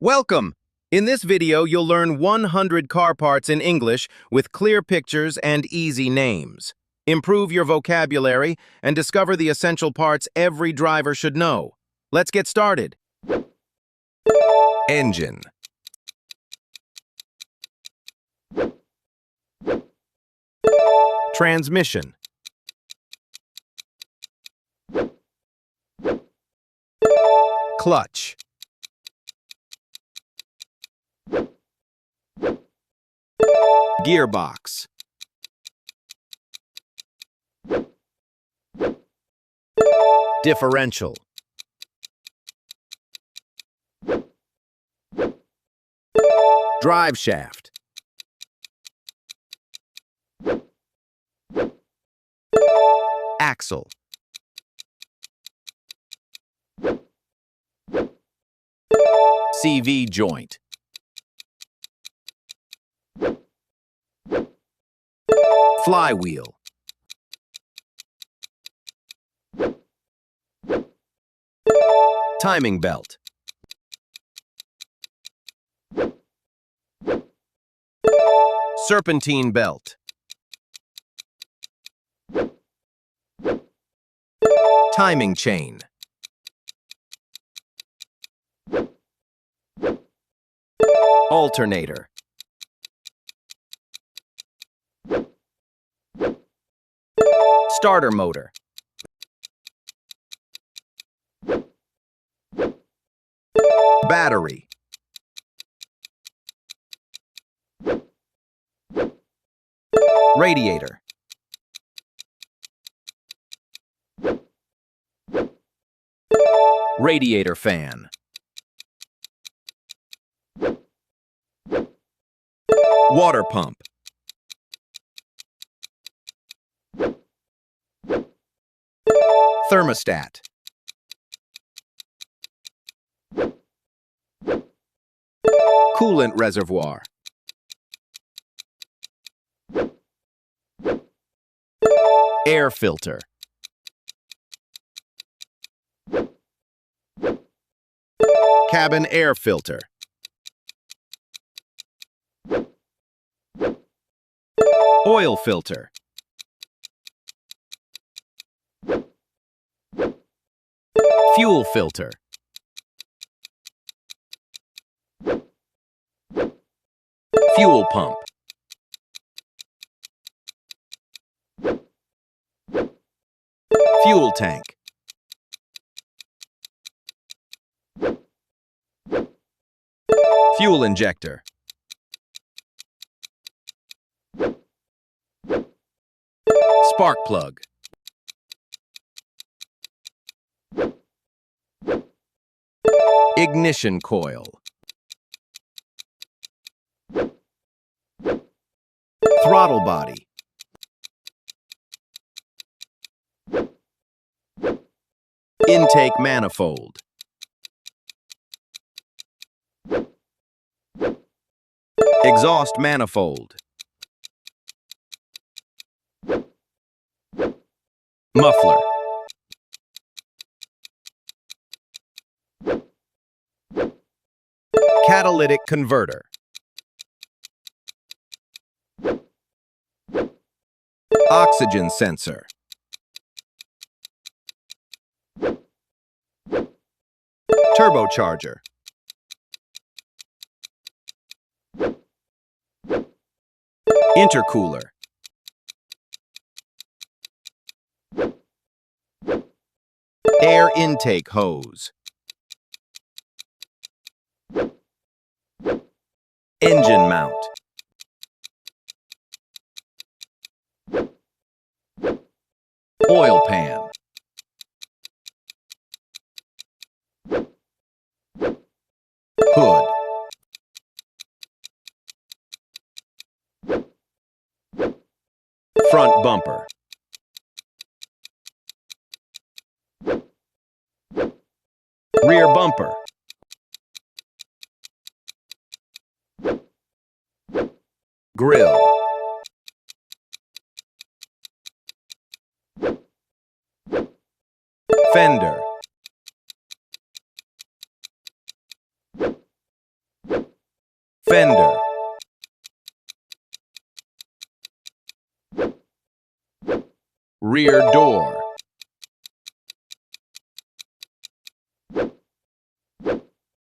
Welcome! In this video, you'll learn 100 car parts in English with clear pictures and easy names. Improve your vocabulary and discover the essential parts every driver should know. Let's get started. Engine. Transmission. Clutch. Gearbox. Differential. Drive shaft. Axle. CV joint. Flywheel. Timing belt. Serpentine belt. Timing chain. Alternator. Starter motor. Battery. Radiator. Radiator fan. Water pump. Thermostat. Coolant reservoir. Air filter. Cabin air filter. Oil filter. Fuel filter. Fuel pump. Fuel tank. Fuel injector. Spark plug. Ignition coil. Throttle body. Intake manifold. Exhaust manifold. Muffler. Catalytic converter. Oxygen sensor. Turbocharger. Intercooler. Air intake hose. Engine mount. Oil pan. Hood. Front bumper. Rear bumper. Grill. Fender. Fender. Rear door.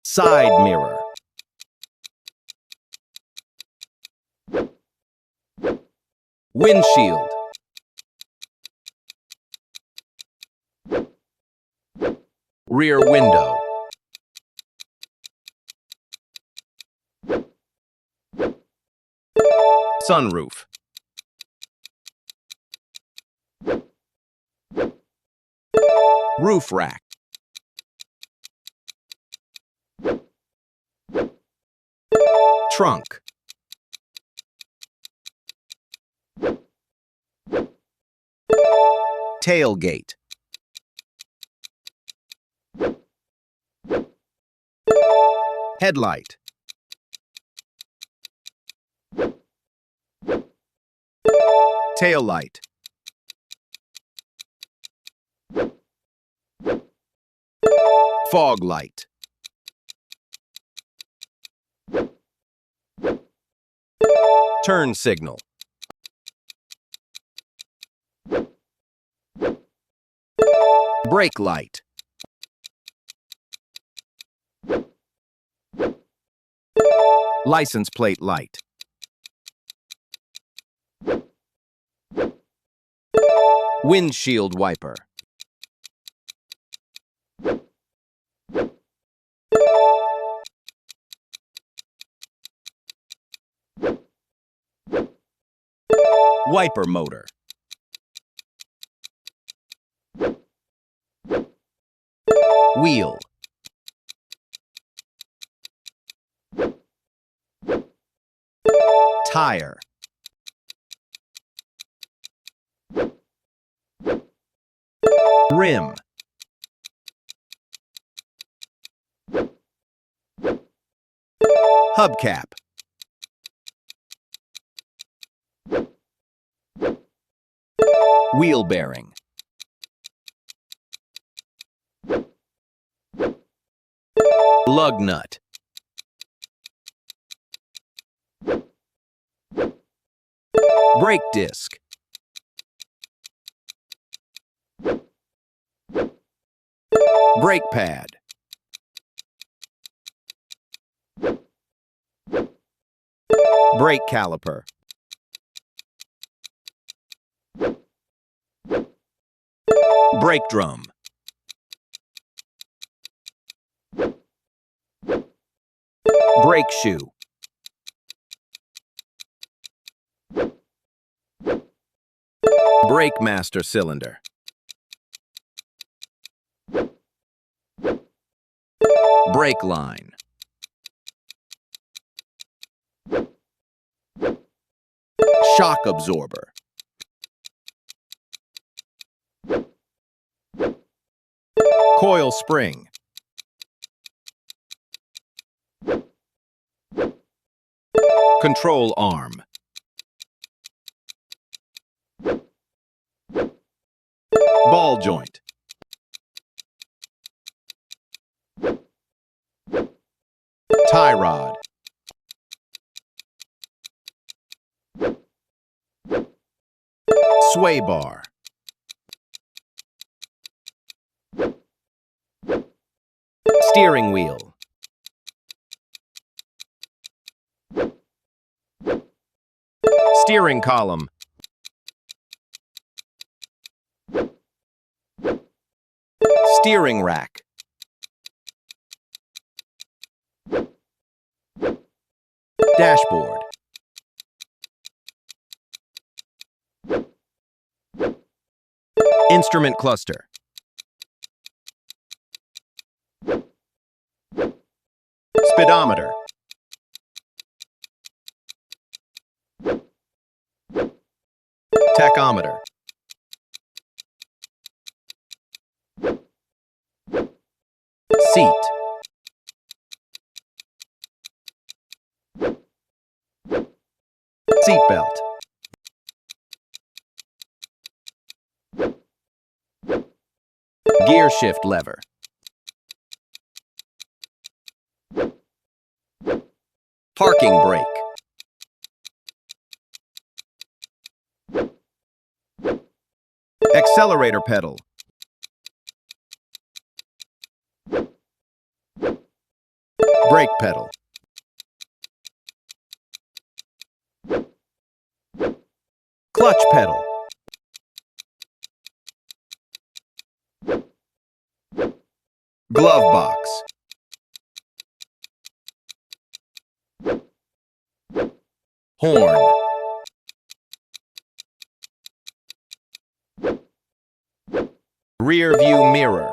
Side mirror. Windshield. Rear window. Sunroof. Roof rack. Trunk. Tailgate. Headlight. Tail light. Fog light. Turn signal. Brake light. License plate light. Windshield wiper. Wiper motor. Wheel. Tire. Rim. Hubcap. Wheel bearing. Lug nut. Brake disc. Brake pad. Brake caliper. Brake drum. Brake shoe. Brake master cylinder. Brake line. Shock absorber. Coil spring. Control arm. Ball joint. Tie rod. Sway bar. Steering wheel. Steering column. Steering rack. Dashboard. Instrument cluster. Speedometer. Tachometer. Seat. Seat belt. Gear shift lever. Parking Parking brake. Accelerator pedal. Brake pedal. Clutch pedal. Glove box. Horn. Rear view mirror.